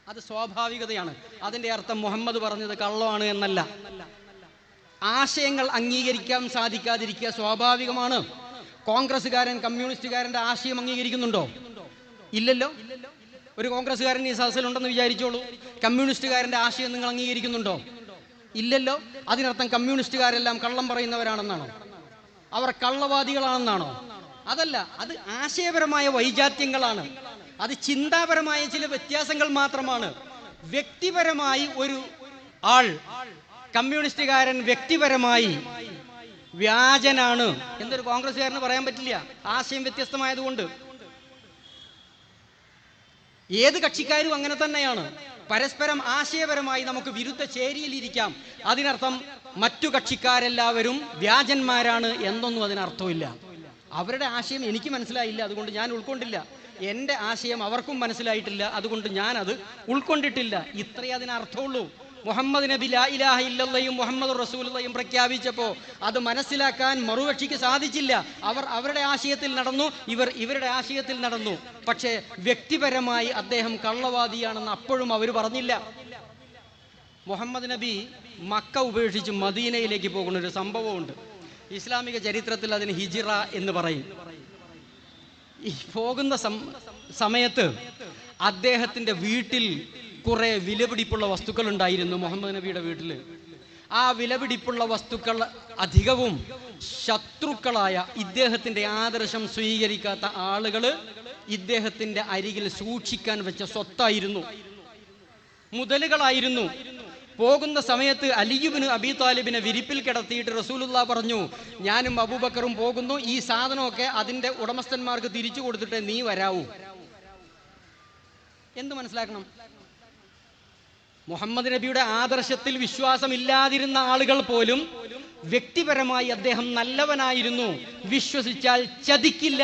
അത് സ്വാഭാവികതയാണ്. അതിൻ്റെ അർത്ഥം മുഹമ്മദ് പറഞ്ഞത് കള്ളമാണ് എന്നല്ല. ആശയങ്ങൾ അംഗീകരിക്കാൻ സാധിക്കാതിരിക്കുക സ്വാഭാവികമാണ്. കോൺഗ്രസ്സുകാരൻ കമ്മ്യൂണിസ്റ്റുകാരൻ്റെ ആശയം അംഗീകരിക്കുന്നുണ്ടോ? ഇല്ലല്ലോ. ഒരു കോൺഗ്രസ്സുകാരൻ ഈ സദസ്സിലുണ്ടെന്ന് വിചാരിച്ചോളൂ. കമ്മ്യൂണിസ്റ്റുകാരൻ്റെ ആശയം നിങ്ങൾ അംഗീകരിക്കുന്നുണ്ടോ? ഇല്ലല്ലോ. അതിനർത്ഥം കമ്മ്യൂണിസ്റ്റുകാരെല്ലാം കള്ളം പറയുന്നവരാണെന്നാണോ? അവർ കള്ളവാദികളാണെന്നാണോ? അതല്ല. അത് ആശയപരമായ വൈജാത്യങ്ങളാണ്. അത് ചിന്താപരമായ ചില വ്യത്യാസങ്ങൾ മാത്രമാണ്. വ്യക്തിപരമായി ഒരു ആൾ, കമ്മ്യൂണിസ്റ്റുകാരൻ വ്യക്തിപരമായി വ്യാജനാണ് എന്നൊരു കോൺഗ്രസ്സുകാരന് പറയാൻ പറ്റില്ല, ആശയം വ്യത്യസ്തമായതുകൊണ്ട്. ഏത് കക്ഷിക്കാരും അങ്ങനെ തന്നെയാണ്. പരസ്പരം ആശയപരമായി നമുക്ക് വിരുദ്ധ ചേരിയിലിരിക്കാം. അതിനർത്ഥം മറ്റു കക്ഷിക്കാരെല്ലാവരും വ്യാജന്മാരാണ് എന്നൊന്നും അതിനർത്ഥമില്ല. അവരുടെ ആശയം എനിക്ക് മനസ്സിലായില്ല, അതുകൊണ്ട് ഞാൻ ഉൾക്കൊണ്ടില്ല. എൻ്റെ ആശയം അവർക്കും മനസ്സിലായിട്ടില്ല, അതുകൊണ്ട് ഞാനത് ഉൾക്കൊണ്ടിട്ടില്ല. ഇത്രയേ അതിനർത്ഥമുള്ളൂ. മുഹമ്മദ് നബി ലാ ഇലാഹ ഇല്ലല്ലയും മുഹമ്മദ് റസൂലുള്ളയും പ്രഖ്യാപിച്ചപ്പോൾ അത് മനസ്സിലാക്കാൻ മറുകക്ഷിക്ക് സാധിച്ചില്ല. അവർ അവരുടെ ആശയത്തിൽ നടന്നു, ഇവർ ഇവരുടെ ആശയത്തിൽ നടന്നു. പക്ഷേ വ്യക്തിപരമായി അദ്ദേഹം കള്ളവാദിയാണെന്ന് അപ്പോഴും അവർ പറഞ്ഞില്ല. മുഹമ്മദ് നബി മക്ക ഉപേക്ഷിച്ച് മദീനയിലേക്ക് പോകുന്ന ഒരു സംഭവമുണ്ട്. ഇസ്ലാമിക ചരിത്രത്തിൽ അതിന് ഹിജിറ എന്ന് പറയും. ഈ പോകുന്ന സമയത്ത് അദ്ദേഹത്തിൻ്റെ വീട്ടിൽ കുറെ വിലപിടിപ്പുള്ള വസ്തുക്കൾ ഉണ്ടായിരുന്നു. മുഹമ്മദ് നബിയുടെ വീട്ടിൽ ആ വിലപിടിപ്പുള്ള വസ്തുക്കൾ അധികവും ശത്രുക്കളായ, ഇദ്ദേഹത്തിൻ്റെ ആദർശം സ്വീകരിക്കാത്ത ആളുകൾ ഇദ്ദേഹത്തിൻ്റെ അരികിൽ സൂക്ഷിക്കാൻ വെച്ച സ്വത്തായിരുന്നു, മുതലുകളായിരുന്നു. പോകുന്ന സമയത്ത് അലിയുബ്നു അബീ താലിബിനെ വിരിപ്പിൽ കിടത്തിയിട്ട് റസൂലുള്ളാഹി പറഞ്ഞു, ഞാനും അബൂബക്കറും പോകുന്നു, ഈ സാധനമൊക്കെ അതിൻ്റെ ഉടമസ്ഥന്മാർക്ക് തിരിച്ചു കൊടുത്തിട്ട് നീ വരാവൂ. എന്ത് മനസ്സിലാക്കണം? മുഹമ്മദ് നബിയുടെ ആദർശത്തിൽ വിശ്വാസമില്ലാതിരുന്ന ആളുകൾ പോലും വ്യക്തിപരമായി അദ്ദേഹം നല്ലവനായിരുന്നു, വിശ്വസിച്ചാൽ ചതിക്കില്ല,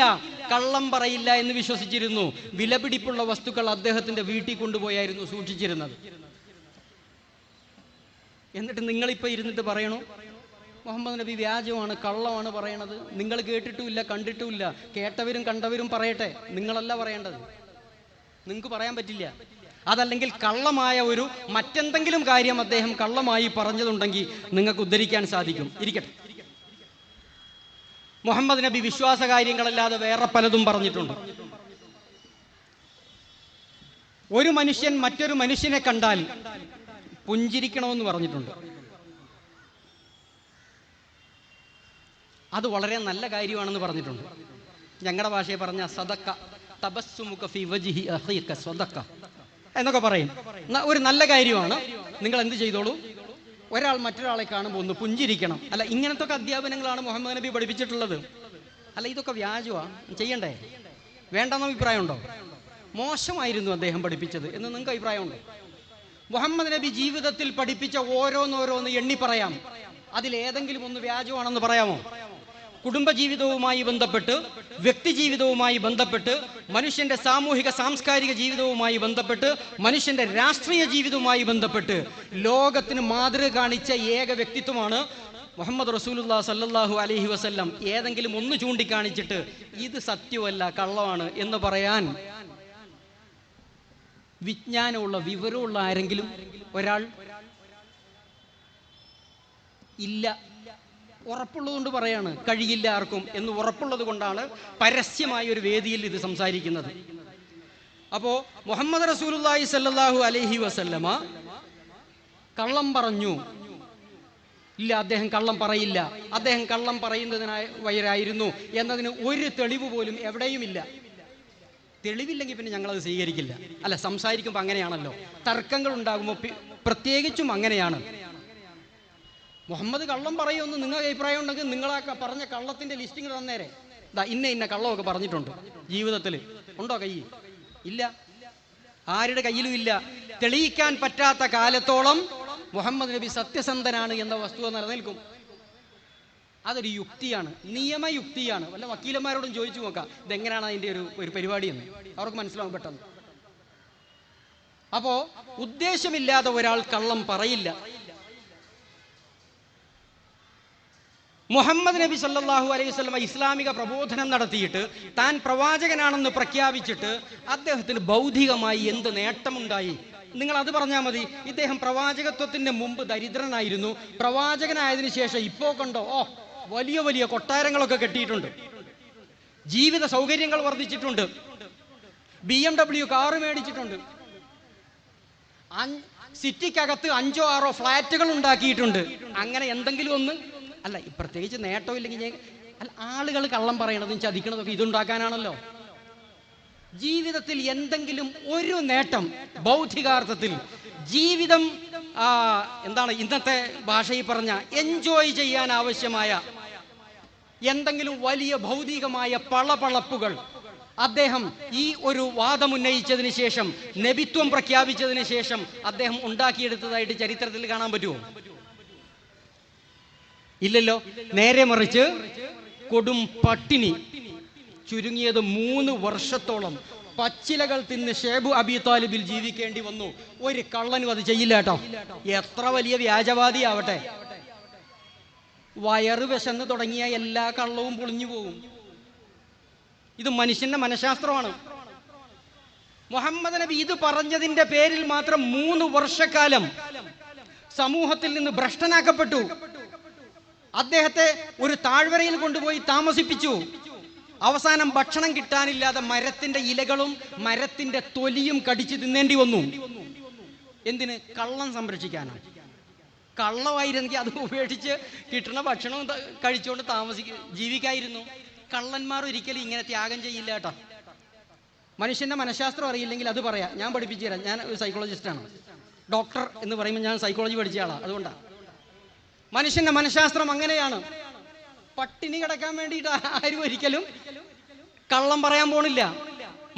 കള്ളം പറയില്ല എന്ന് വിശ്വസിച്ചിരുന്നു. വിലപിടിപ്പുള്ള വസ്തുക്കൾ അദ്ദേഹത്തിന്റെ വീട്ടിൽ കൊണ്ടുപോയായിരുന്നു സൂക്ഷിച്ചിരുന്നത്. എന്നിട്ട് നിങ്ങളിപ്പോൾ ഇരുന്നിട്ട് പറയണു മുഹമ്മദ് നബി വ്യാജമാണ്, കള്ളമാണ് പറയണത്. നിങ്ങൾ കേട്ടിട്ടുമില്ല, കണ്ടിട്ടുമില്ല. കേട്ടവരും കണ്ടവരും പറയട്ടെ, നിങ്ങളല്ല പറയേണ്ടത്. നിങ്ങൾക്ക് പറയാൻ പറ്റില്ല. അതല്ലെങ്കിൽ കള്ളമായ ഒരു മറ്റെന്തെങ്കിലും കാര്യം അദ്ദേഹം കള്ളമായി പറഞ്ഞതുണ്ടെങ്കിൽ നിങ്ങൾക്ക് ഉദ്ധരിക്കാൻ സാധിക്കും. ഇരിക്കട്ടെ, മുഹമ്മദ് നബി വിശ്വാസ കാര്യങ്ങളല്ലാതെ വേറെ പലതും പറഞ്ഞിട്ടുണ്ട്. ഒരു മനുഷ്യൻ മറ്റൊരു മനുഷ്യനെ കണ്ടാൽ പുഞ്ചിരിക്കണമെന്ന് പറഞ്ഞിട്ടുണ്ട്. അത് വളരെ നല്ല കാര്യമാണെന്ന് പറഞ്ഞിട്ടുണ്ട്. ഞങ്ങളുടെ ഭാഷയെ പറഞ്ഞ സദക്ക തബസ്സുമുക ഫീ വജ്ഹി അഖീക സദക്ക എന്നൊക്കെ പറയും. ഒരു നല്ല കാര്യമാണ്, നിങ്ങൾ എന്ത് ചെയ്തോളൂ. ഒരാൾ മറ്റൊരാളെ കാണുമ്പോൾ ഒന്ന് പുഞ്ചിരിക്കണം. അല്ല, ഇങ്ങനത്തെ ഒക്കെ അധ്യാപനങ്ങളാണ് മുഹമ്മദ് നബി പഠിപ്പിച്ചിട്ടുള്ളത്. അല്ല, ഇതൊക്കെ വ്യാജമാണ്, ചെയ്യണ്ടേ? വേണ്ടെന്ന അഭിപ്രായമുണ്ടോ? മോശമായിരുന്നു അദ്ദേഹം പഠിപ്പിച്ചത് എന്ന് നിങ്ങൾക്ക് അഭിപ്രായമുണ്ടോ? മുഹമ്മദ് നബി ജീവിതത്തിൽ പഠിപ്പിച്ച ഓരോന്നോരോന്ന് എണ്ണി പറയാം. അതിലേതെങ്കിലും ഒന്ന് വ്യാജമാണെന്ന് പറയാമോ? കുടുംബജീവിതവുമായി ബന്ധപ്പെട്ട്, വ്യക്തി ജീവിതവുമായി ബന്ധപ്പെട്ട്, മനുഷ്യന്റെ സാമൂഹിക സാംസ്കാരിക ജീവിതവുമായി ബന്ധപ്പെട്ട്, മനുഷ്യന്റെ രാഷ്ട്രീയ ജീവിതവുമായി ബന്ധപ്പെട്ട് ലോകത്തിന് മാതൃക കാണിച്ച ഏക വ്യക്തിത്വമാണ് മുഹമ്മദ് റസൂലുള്ളാഹി സ്വല്ലല്ലാഹു അലൈഹി വസല്ലം. ഏതെങ്കിലും ഒന്ന് ചൂണ്ടിക്കാണിച്ചിട്ട് ഇത് സത്യമല്ല, കള്ളമാണ് എന്ന് പറയാൻ വിജ്ഞാനമുള്ള, വിവരമുള്ള ആരെങ്കിലും ഒരാൾ ഇല്ല. ഉറപ്പുള്ളതുകൊണ്ട് പറയാണ്, കഴിയില്ല ആർക്കും എന്ന് ഉറപ്പുള്ളത് കൊണ്ടാണ് പരസ്യമായ ഒരു വേദിയിൽ ഇത് സംസാരിക്കുന്നത്. അപ്പോ മുഹമ്മദ് റസൂലുള്ളാഹി സ്വല്ലല്ലാഹു അലൈഹി വസല്ലമ കള്ളം പറഞ്ഞു ഇല്ല, അദ്ദേഹം കള്ളം പറയില്ല, അദ്ദേഹം കള്ളം പറയുന്നതിനായിരുന്നു എന്നതിന് ഒരു തെളിവ് പോലും എവിടെയുമില്ല. തെളിവില്ലെങ്കിൽ പിന്നെ ഞങ്ങളത് സ്വീകരിക്കില്ല. അല്ല, സംസാരിക്കുമ്പോൾ അങ്ങനെയാണല്ലോ, തർക്കങ്ങൾ ഉണ്ടാകുമ്പോൾ പ്രത്യേകിച്ചും അങ്ങനെയാണ്. മുഹമ്മദ് കള്ളം പറയുമെന്ന് നിങ്ങൾക്ക് അഭിപ്രായം ഉണ്ടെങ്കിൽ നിങ്ങൾ ആ പറഞ്ഞ കള്ളത്തിന്റെ ലിസ്റ്റിംഗ് തന്നേരെ. ഇന്ന കള്ളമൊക്കെ പറഞ്ഞിട്ടുണ്ട്. ജീവിതത്തിൽ ഉണ്ടോ കയ്യിൽ? ഇല്ല, ആരുടെ കയ്യിലും ഇല്ല. തെളിയിക്കാൻ പറ്റാത്ത കാലത്തോളം മുഹമ്മദ് നബി സത്യസന്ധനാണ് എന്ന വസ്തുത നിലനിൽക്കും. അതൊരു യുക്തിയാണ്, നിയമയുക്തിയാണ്. വല്ല വക്കീലന്മാരോടും ചോദിച്ചു നോക്കാം ഇതെങ്ങനെയാണ് അതിൻ്റെ ഒരു പരിപാടി എന്ന്, അവർക്ക് മനസ്സിലാവും പെട്ടെന്ന്. അപ്പോ ഉദ്ദേശമില്ലാതെ ഒരാൾ കള്ളം പറയില്ല. മുഹമ്മദ് നബി സല്ലല്ലാഹു അലൈഹി വസല്ലം ഇസ്ലാമിക പ്രബോധനം നടത്തിയിട്ട് താൻ പ്രവാചകനാണെന്ന് പ്രഖ്യാപിച്ചിട്ട് അദ്ദേഹത്തിന് ഭൗതികമായി എന്ത് നേട്ടമുണ്ടായി നിങ്ങൾ അത് പറഞ്ഞാൽ മതി. ഇദ്ദേഹം പ്രവാചകത്വത്തിന്റെ മുമ്പ് ദരിദ്രനായിരുന്നു, പ്രവാചകനായതിനു ശേഷം ഇപ്പോ കണ്ടോ വലിയ വലിയ കൊട്ടാരങ്ങളൊക്കെ കെട്ടിയിട്ടുണ്ട്, ജീവിത സൗകര്യങ്ങൾ വർദ്ധിച്ചിട്ടുണ്ട്, BMW കാറ് മേടിച്ചിട്ടുണ്ട്, സിറ്റിക്കകത്ത് 5 or 6 ഫ്ലാറ്റുകൾ ഉണ്ടാക്കിയിട്ടുണ്ട്. അങ്ങനെ എന്തെങ്കിലും ഒന്ന് അല്ല, പ്രത്യേകിച്ച് നേട്ടമില്ലെങ്കിൽ അല്ല, ആളുകൾ കള്ളം പറയണതും ചതിക്കണതൊക്കെ ഇതുണ്ടാക്കാനാണല്ലോ. ജീവിതത്തിൽ എന്തെങ്കിലും ഒരു നേട്ടം, ഭൗതികാർത്ഥത്തിൽ ജീവിതം എന്താണ് ഇന്നത്തെ ഭാഷയിൽ പറഞ്ഞ എൻജോയ് ചെയ്യാൻ ആവശ്യമായ എന്തെങ്കിലും വലിയ ഭൗതികമായ പളപളപ്പുകൾ അദ്ദേഹം ഈ ഒരു വാദം ഉന്നയിച്ചതിന് ശേഷം, നബിത്വം പ്രഖ്യാപിച്ചതിന് ശേഷം അദ്ദേഹം ഉണ്ടാക്കിയെടുത്തതായിട്ട് ചരിത്രത്തിൽ കാണാൻ പറ്റുമോ? ഇല്ലല്ലോ. നേരെ മറിച്ച് കൊടും പട്ടിണി, ചുരുങ്ങിയത് 3 വർഷത്തോളം പച്ചിലകൾ തിന്ന് ഷേബു അബി താലിബിൽ ജീവിക്കേണ്ടി വന്നു. ഒരു കള്ളനും അത് ചെയ്യില്ല കേട്ടോ, എത്ര വലിയ വ്യാജവാദിയാവട്ടെ. വയറ് വിശന്ന് തുടങ്ങിയ എല്ലാ കള്ളവും പൊളിഞ്ഞു പോകും. ഇത് മനുഷ്യന്റെ മനഃശാസ്ത്രമാണ്. മുഹമ്മദ് നബി ഇത് പറഞ്ഞതിന്റെ പേരിൽ മാത്രം 3 വർഷക്കാലം സമൂഹത്തിൽ നിന്ന് ഭ്രഷ്ടനാക്കപ്പെട്ടു. അദ്ദേഹത്തെ ഒരു താഴ്വരയിൽ കൊണ്ടുപോയി താമസിപ്പിച്ചു. അവസാനം ഭക്ഷണം കിട്ടാനില്ലാതെ മരത്തിന്റെ ഇലകളും മരത്തിന്റെ തൊലിയും കടിച്ചു തിന്നേണ്ടി വന്നു. എന്തിന്? കള്ളം സംരക്ഷിക്കാനാണ്. കള്ളമായിരുന്നെങ്കിൽ അത് ഉപേക്ഷിച്ച് കിട്ടുന്ന ഭക്ഷണവും കഴിച്ചുകൊണ്ട് ജീവിക്കായിരുന്നു. കള്ളന്മാർ ഒരിക്കലും ഇങ്ങനെ ത്യാഗം ചെയ്യില്ല കേട്ടോ. മനുഷ്യന്റെ മനഃശാസ്ത്രം അറിയില്ലെങ്കിൽ അത് പറയാം, ഞാൻ പഠിപ്പിച്ചു തരാം. ഞാൻ ഒരു സൈക്കോളജിസ്റ്റാണ്, ഡോക്ടർ എന്ന് പറയുമ്പോൾ ഞാൻ സൈക്കോളജി പഠിച്ച ആളാണ്. അതുകൊണ്ടാണ് മനുഷ്യന്റെ മനഃശാസ്ത്രം അങ്ങനെയാണ്. പട്ടിണി കിടക്കാൻ വേണ്ടിയിട്ട് ആരും ഒരിക്കലും കള്ളം പറയാൻ പോണില്ല.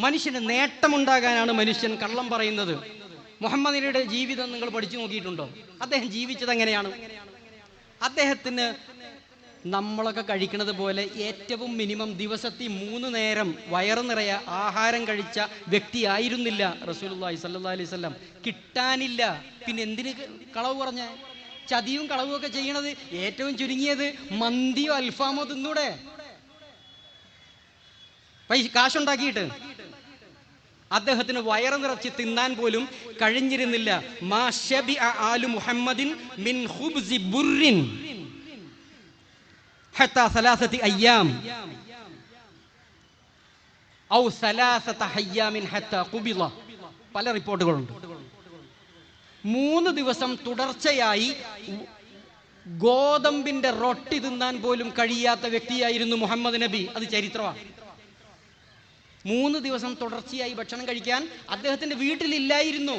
മനുഷ്യന് നേട്ടമുണ്ടാകാനാണ് മനുഷ്യൻ കള്ളം പറയുന്നത്. മുഹമ്മദ് നബിയുടെ ജീവിതം നിങ്ങൾ പഠിച്ചു നോക്കിയിട്ടുണ്ടോ? അദ്ദേഹം ജീവിച്ചത് എങ്ങനെയാണ്? അദ്ദേഹത്തിന് നമ്മളൊക്കെ കഴിക്കുന്നത് പോലെ ഏറ്റവും മിനിമം ദിവസത്തിൽ 3 നേരം വയറ് നിറയെ ആഹാരം കഴിച്ച വ്യക്തിയായിരുന്നില്ല റസൂലുള്ളാഹി സ്വല്ലല്ലാഹി അലൈഹി വസല്ലം. കിട്ടാനില്ല, പിന്നെ എന്തിന് കളവ് പറഞ്ഞ? ചതിയും കളവും ഒക്കെ ചെയ്യണത് ഏറ്റവും ചുരുങ്ങിയത് മന്തിയോ അൽഫാമോ തിന്നൂടെ, കാശുണ്ടാക്കിയിട്ട്. അദ്ദേഹത്തിന് വയറ് നിറച്ച് തിന്നാൻ പോലും കഴിഞ്ഞിരുന്നില്ല. മാ ശബിഅ ആലു മുഹമ്മദിൻ മിൻ ഖുബ്സി ബുർരിൻ ഹത്താ 3 അയ്യാം ഔ 3 അയ്യാമിൻ ഹത്താ ഖുബിള. പല റിപ്പോർട്ടുകളുണ്ട്. 3 ദിവസം തുടർച്ചയായി ഗോതമ്പിന്റെ റൊട്ടി തിന്നാൻ പോലും കഴിയാത്ത വ്യക്തിയായിരുന്നു മുഹമ്മദ് നബി. അത് ചരിത്രമാണ്. 3 ദിവസം തുടർച്ചയായി ഭക്ഷണം കഴിക്കാൻ അദ്ദേഹത്തിന്റെ വീട്ടിലില്ലായിരുന്നു.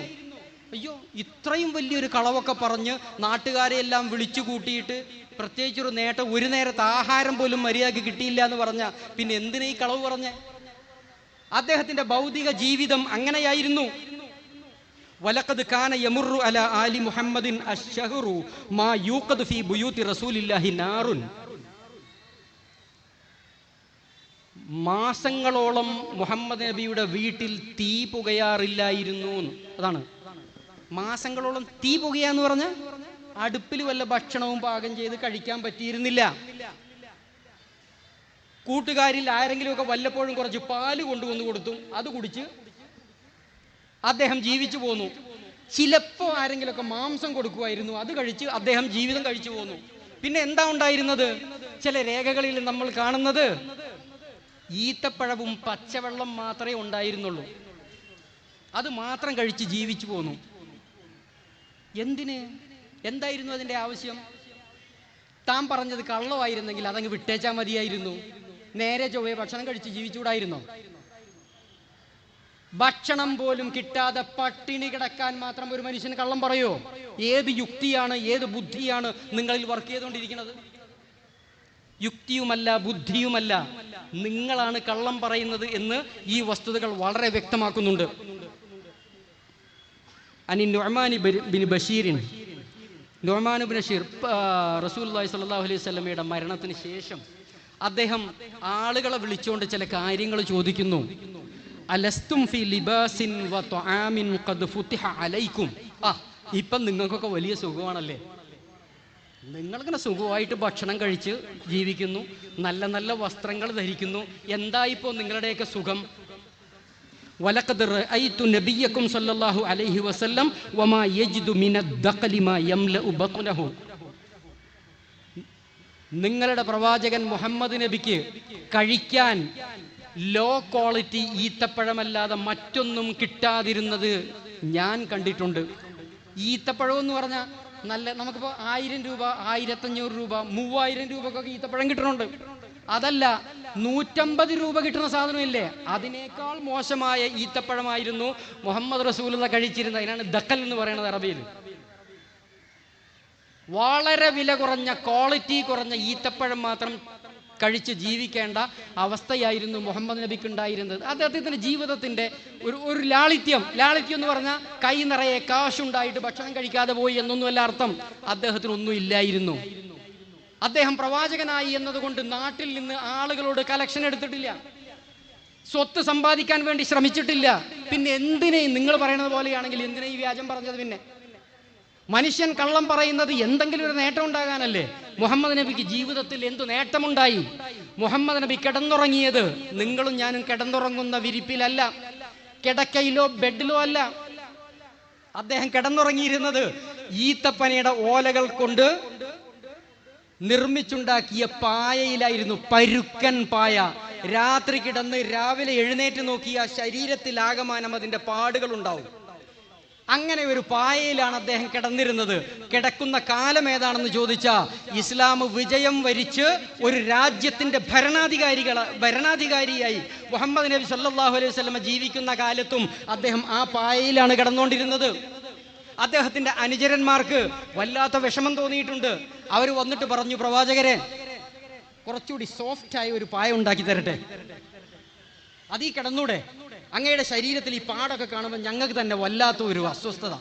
അയ്യോ, ഇത്രയും വലിയൊരു കളവൊക്കെ പറഞ്ഞ് നാട്ടുകാരെ എല്ലാം വിളിച്ചു കൂട്ടിയിട്ട് പ്രത്യേകിച്ചൊരു നേട്ടം, ഒരു നേരത്തെ ആഹാരം പോലും മര്യാദയ്ക്ക് കിട്ടിയില്ല എന്ന് പറഞ്ഞ പിന്നെ എന്തിനാ ഈ കളവ് പറഞ്ഞ? അദ്ദേഹത്തിന്റെ ഭൗതിക ജീവിതം അങ്ങനെയായിരുന്നു. വലഖദ് കാന യമുറു അലാ ആലി മുഹമ്മദിൻ അശ്ശഹറു മാ യൂഖദു ഫീ ബുയൂതി റസൂലില്ലാഹി നാറുൻ. മാസങ്ങളോളം മുഹമ്മദ് നബിയുടെ വീട്ടിൽ തീ പുകയാറില്ലായിരുന്നു. അതാണ് മാസങ്ങളോളം തീ പുകയാന്ന് പറഞ്ഞ അടുപ്പിൽ വല്ല ഭക്ഷണവും പാകം ചെയ്ത് കഴിക്കാൻ പറ്റിയിരുന്നില്ല. കൂട്ടുകാരിൽ ആരെങ്കിലുമൊക്കെ വല്ലപ്പോഴും കുറച്ച് പാല് കൊണ്ടുവന്ന് കൊടുത്തു, അത് കുടിച്ച് അദ്ദേഹം ജീവിച്ചു പോന്നു. ചിലപ്പോ ആരെങ്കിലുമൊക്കെ മാംസം കൊടുക്കുമായിരുന്നു, അത് കഴിച്ച് അദ്ദേഹം ജീവിതം കഴിച്ചു പോന്നു. പിന്നെ എന്താ ഉണ്ടായിരുന്നത്? ചില രേഖകളിൽ നമ്മൾ കാണുന്നത് ഈത്തപ്പഴവും പച്ചവെള്ളം മാത്രമേ ഉണ്ടായിരുന്നുള്ളൂ. അത് മാത്രം കഴിച്ച് ജീവിച്ചു പോന്നു. എന്തിന്? എന്തായിരുന്നു അതിന്റെ ആവശ്യം? താൻ പറഞ്ഞത് കള്ളമായിരുന്നെങ്കിൽ അതങ്ങ് വിട്ടേച്ചാൽ മതിയായിരുന്നു. നേരെ ചൊവ്വേ ഭക്ഷണം കഴിച്ച് ജീവിച്ചുകൂടായിരുന്നോ? ഭക്ഷണം പോലും കിട്ടാതെ പട്ടിണി കിടക്കാൻ മാത്രം ഒരു മനുഷ്യന് കള്ളം പറയോ? ഏത് യുക്തിയാണ്, ഏത് ബുദ്ധിയാണ് നിങ്ങളിൽ വർക്ക് ചെയ്തുകൊണ്ടിരിക്കുന്നത്? യുക്തിയുമല്ല, ബുദ്ധിയുമല്ല, നിങ്ങളാണ് കള്ളം പറയുന്നത് എന്ന് ഈ വസ്തുതകൾ വളരെ വ്യക്തമാക്കുന്നുണ്ട്. അനി നുഅ്മാൻ ബിൻ ബഷീറിൻ, നുഅ്മാൻ ബിൻ ബഷീർ റസൂലുള്ളാഹി സ്വല്ലല്ലാഹു അലൈഹി വസല്ലമയുടെ മരണത്തിന് ശേഷം അദ്ദേഹം ആളുകളെ വിളിച്ചുകൊണ്ട് ചില കാര്യങ്ങൾ ചോദിക്കുന്നു. അലസ്തും ഫി ലിബാസിൻ വ തുആമിൻ ഖദ് ഫുതിഹ അലൈക്കും. ഇപ്പം നിങ്ങൾക്കൊക്കെ വലിയ സുഖമാണല്ലേ, നിങ്ങളിങ്ങനെ സുഖമായിട്ട് ഭക്ഷണം കഴിച്ച് ജീവിക്കുന്നു, നല്ല നല്ല വസ്ത്രങ്ങൾ ധരിക്കുന്നു, എന്താ ഇപ്പോൾ നിങ്ങളുടെയൊക്കെ സുഖം? വലഖദ് റഅയ്തു നബിയക്കും സല്ലല്ലാഹു അലൈഹി വസല്ലം വമാ യജിദു മിനദ്ദഖലി മാ യംലഉ ബത്നഹു. നിങ്ങളുടെ പ്രവാചകൻ മുഹമ്മദ് നബിക്ക് കഴിക്കാൻ ലോ ക്വാളിറ്റി ഈത്തപ്പഴമല്ലാതെ മറ്റൊന്നും കിട്ടാതിരുന്നത് ഞാൻ കണ്ടിട്ടുണ്ട്. ഈത്തപ്പഴം എന്ന് പറഞ്ഞാൽ നല്ല, നമുക്കിപ്പോൾ 1000 രൂപ, 1500 രൂപ, 3000 രൂപക്കൊക്കെ ഈത്തപ്പഴം കിട്ടുന്നുണ്ട്. അതല്ല, 150 രൂപ കിട്ടുന്ന സാധനമില്ലേ, അതിനേക്കാൾ മോശമായ ഈത്തപ്പഴമായിരുന്നു മുഹമ്മദ് റസൂലുള്ള കഴിച്ചിരുന്നത്. അതിനാണ് ദഖൽ എന്ന് പറയുന്നത് അറബിയിൽ. വളരെ വില കുറഞ്ഞ, ക്വാളിറ്റി കുറഞ്ഞ ഈത്തപ്പഴം മാത്രം കഴിച്ച് ജീവിക്കേണ്ട അവസ്ഥയായിരുന്നു മുഹമ്മദ് നബിക്ക് ഉണ്ടായിരുന്നത്. അദ്ദേഹത്തിൻ്റെ ജീവിതത്തിൻ്റെ ഒരു ലാളിത്യം എന്ന് പറഞ്ഞാൽ കൈ നിറയെ കാശുണ്ടായിട്ട് ഭക്ഷണം കഴിക്കാതെ പോയി എന്നൊന്നുമല്ല അർത്ഥം. അദ്ദേഹത്തിനൊന്നും ഇല്ലായിരുന്നു. അദ്ദേഹം പ്രവാചകനായി എന്നതുകൊണ്ട് നാട്ടിൽ നിന്ന് ആളുകളോട് കലക്ഷൻ എടുത്തിട്ടില്ല, സ്വത്ത് സമ്പാദിക്കാൻ വേണ്ടി ശ്രമിച്ചിട്ടില്ല. പിന്നെ എന്തിനേ നിങ്ങൾ പറയുന്നത് പോലെയാണെങ്കിൽ എന്തിനാ ഈ വ്യാജം പറഞ്ഞത്? പിന്നെ മനുഷ്യൻ കള്ളം പറയുന്നത് എന്തെങ്കിലും ഒരു നേട്ടം ഉണ്ടാകാനല്ലേ? മുഹമ്മദ് നബിക്ക് ജീവിതത്തിൽ എന്തു നേട്ടമുണ്ടായി? മുഹമ്മദ് നബി കിടന്നുറങ്ങിയത് നിങ്ങളും ഞാനും കിടന്നുറങ്ങുന്ന വിരിപ്പിലല്ല, കിടക്കയിലോ ബെഡിലോ അല്ല. അദ്ദേഹം കിടന്നുറങ്ങിയിരുന്നത് ഈത്തപ്പനയുടെ ഓലകൾ കൊണ്ട് നിർമ്മിച്ചുണ്ടാക്കിയ പായയിലായിരുന്നു. പരുക്കൻ പായ. രാത്രി കിടന്ന് രാവിലെ എഴുന്നേറ്റ് നോക്കിയ ശരീരത്തിലാകമാനം അതിൻ്റെ പാടുകൾ ഉണ്ടാവും. അങ്ങനെ ഒരു പായയിലാണ് അദ്ദേഹം കിടന്നിരുന്നത്. കിടക്കുന്ന കാലം ഏതാണെന്ന് ചോദിച്ചാൽ ഇസ്ലാം വിജയം വരിച്ച് ഒരു രാജ്യത്തിന്റെ ഭരണാധികാരിയായി മുഹമ്മദ് നബി സല്ലല്ലാഹു അലൈഹി വസല്ലം ജീവിക്കുന്ന കാലത്തും അദ്ദേഹം ആ പായയിലാണ് കിടന്നുകൊണ്ടിരുന്നത്. അദ്ദേഹത്തിന്റെ അനുചരന്മാർക്ക് വല്ലാത്ത വിഷമം തോന്നിയിട്ടുണ്ട്. അവർ വന്നിട്ട് പറഞ്ഞു, പ്രവാചകരെ, കുറച്ചുകൂടി സോഫ്റ്റായ ഒരു പായ ഉണ്ടാക്കി തരട്ടെ, അതീ കിടന്നൂടെ? അങ്ങയുടെ ശരീരത്തിൽ ഈ പാടൊക്കെ കാണുമ്പോൾ ഞങ്ങൾക്ക് തന്നെ വല്ലാത്ത ഒരു അസ്വസ്ഥത.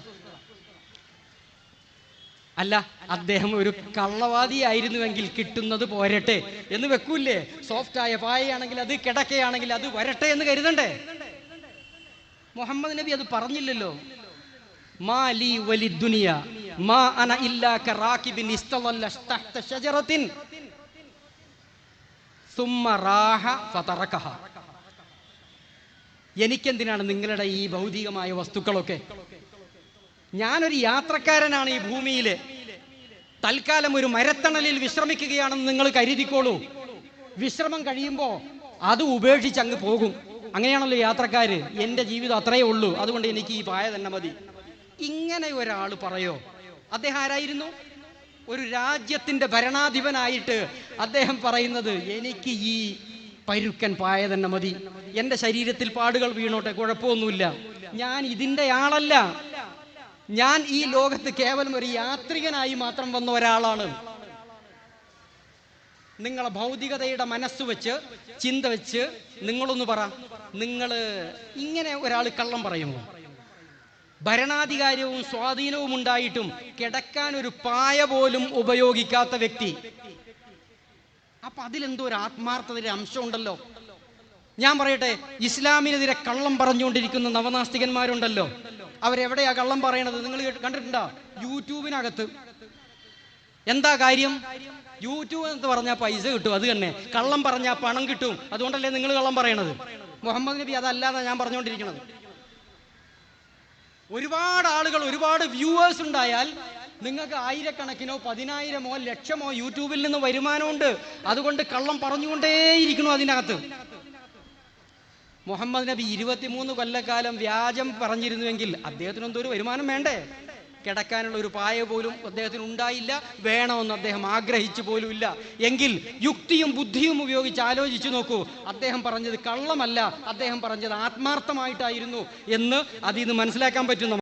അല്ല, അദ്ദേഹം ഒരു കള്ളവാദിയായിരുന്നുവെങ്കിൽ കിട്ടുന്നത് പോരട്ടെ എന്ന് വെക്കൂല്ലേ? സോഫ്റ്റായ പായയാണെങ്കിൽ അത്, കിടക്കയാണെങ്കിൽ അത് വരട്ടെ എന്ന് കരുതണ്ടേ? മുഹമ്മദ് നബി അത് പറഞ്ഞില്ലല്ലോ. മാ ലീ വലിദ്ദുനിയ മാ അന ഇല്ലാ കറാകിബിൻ ഇസ്തളല്ല തഹ്ത ഷജറത്തിൻ സുമ്മ റാഹ ഫതറകഹ. എനിക്കെന്തിനാണ് നിങ്ങളുടെ ഈ ഭൗതികമായ വസ്തുക്കളൊക്കെ? ഞാനൊരു യാത്രക്കാരനാണ് ഈ ഭൂമിയിലെ. തൽക്കാലം ഒരു മരത്തണലിൽ വിശ്രമിക്കുകയാണെന്ന് നിങ്ങൾ കരുതിക്കോളൂ. വിശ്രമം കഴിയുമ്പോൾ അത് ഉപേക്ഷിച്ച് അങ്ങ് പോകും. അങ്ങനെയാണല്ലോ യാത്രക്കാര്. എൻ്റെ ജീവിതം അത്രയേ ഉള്ളൂ, അതുകൊണ്ട് എനിക്ക് ഈ പായ തന്നെ മതി. ഇങ്ങനെ ഒരാൾ പറയോ? അദ്ദേഹം ആരായിരുന്നു? ഒരു രാജ്യത്തിൻ്റെ ഭരണാധിപനായിട്ട് അദ്ദേഹം പറയുന്നത് എനിക്ക് ഈ പരുക്കൻ പായ തന്നെ മതി, എൻ്റെ ശരീരത്തിൽ പാടുകൾ വീണോട്ടെ, കുഴപ്പമൊന്നുമില്ല, ഞാൻ ഇതിൻ്റെ ആളല്ല, ഞാൻ ഈ ലോകത്ത് കേവലം ഒരു യാത്രികനായി മാത്രം വന്ന ഒരാളാണ്. നിങ്ങളെ ഭൗതികതയുടെ മനസ്സ് വെച്ച്, ചിന്ത വെച്ച് നിങ്ങളൊന്ന് പറ, നിങ്ങൾ ഇങ്ങനെ ഒരാൾ കള്ളം പറയുമോ? ഭരണാധികാരവും സ്വാധീനവും ഉണ്ടായിട്ടും കിടക്കാൻ ഒരു പായ പോലും ഉപയോഗിക്കാത്ത വ്യക്തി. അപ്പൊ അതിലെന്തോ ഒരു ആത്മാർത്ഥതയുടെ അംശം ഉണ്ടല്ലോ. ഞാൻ പറയട്ടെ, ഇസ്ലാമിനെതിരെ കള്ളം പറഞ്ഞുകൊണ്ടിരിക്കുന്ന നവനാസ്തികന്മാരുണ്ടല്ലോ, അവരെവിടെയാ കള്ളം പറയണത്? നിങ്ങൾ കണ്ടിട്ടുണ്ടോ? യൂട്യൂബിനകത്ത്. എന്താ കാര്യം? യൂട്യൂബ് എന്ന് പറഞ്ഞാൽ പൈസ കിട്ടും, അത് തന്നെ. കള്ളം പറഞ്ഞാൽ പണം കിട്ടും, അതുകൊണ്ടല്ലേ നിങ്ങൾ കള്ളം പറയണത്? മുഹമ്മദ് നബി അതല്ലാതെ ഞാൻ പറഞ്ഞുകൊണ്ടിരിക്കുന്നത്. ഒരുപാട് ആളുകൾ, ഒരുപാട് വ്യൂവേഴ്സ് ഉണ്ടായാൽ നിങ്ങൾക്ക് ആയിരക്കണക്കിനോ 10,000-ഓ ലക്ഷമോ യൂട്യൂബിൽ നിന്ന് വരുമാനമുണ്ട്. അതുകൊണ്ട് കള്ളം പറഞ്ഞുകൊണ്ടേയിരിക്കണം അതിനകത്ത്. മുഹമ്മദ് നബി 23 കൊല്ലക്കാലം വ്യാജം പറഞ്ഞിരുന്നുവെങ്കിൽ അദ്ദേഹത്തിന് എന്തോ ഒരു വരുമാനം വേണ്ടേ? കിടക്കാനുള്ള ഒരു പായ പോലും അദ്ദേഹത്തിന് ഉണ്ടായില്ല, വേണമെന്ന് അദ്ദേഹം ആഗ്രഹിച്ചു പോലും ഇല്ല. എങ്കിൽ യുക്തിയും ബുദ്ധിയും ഉപയോഗിച്ച് ആലോചിച്ചു നോക്കൂ. അദ്ദേഹം പറഞ്ഞത് കള്ളമല്ല, അദ്ദേഹം പറഞ്ഞത് ആത്മാർത്ഥമായിട്ടായിരുന്നു എന്ന് അതിൽ നിന്ന് മനസ്സിലാക്കാൻ പറ്റും.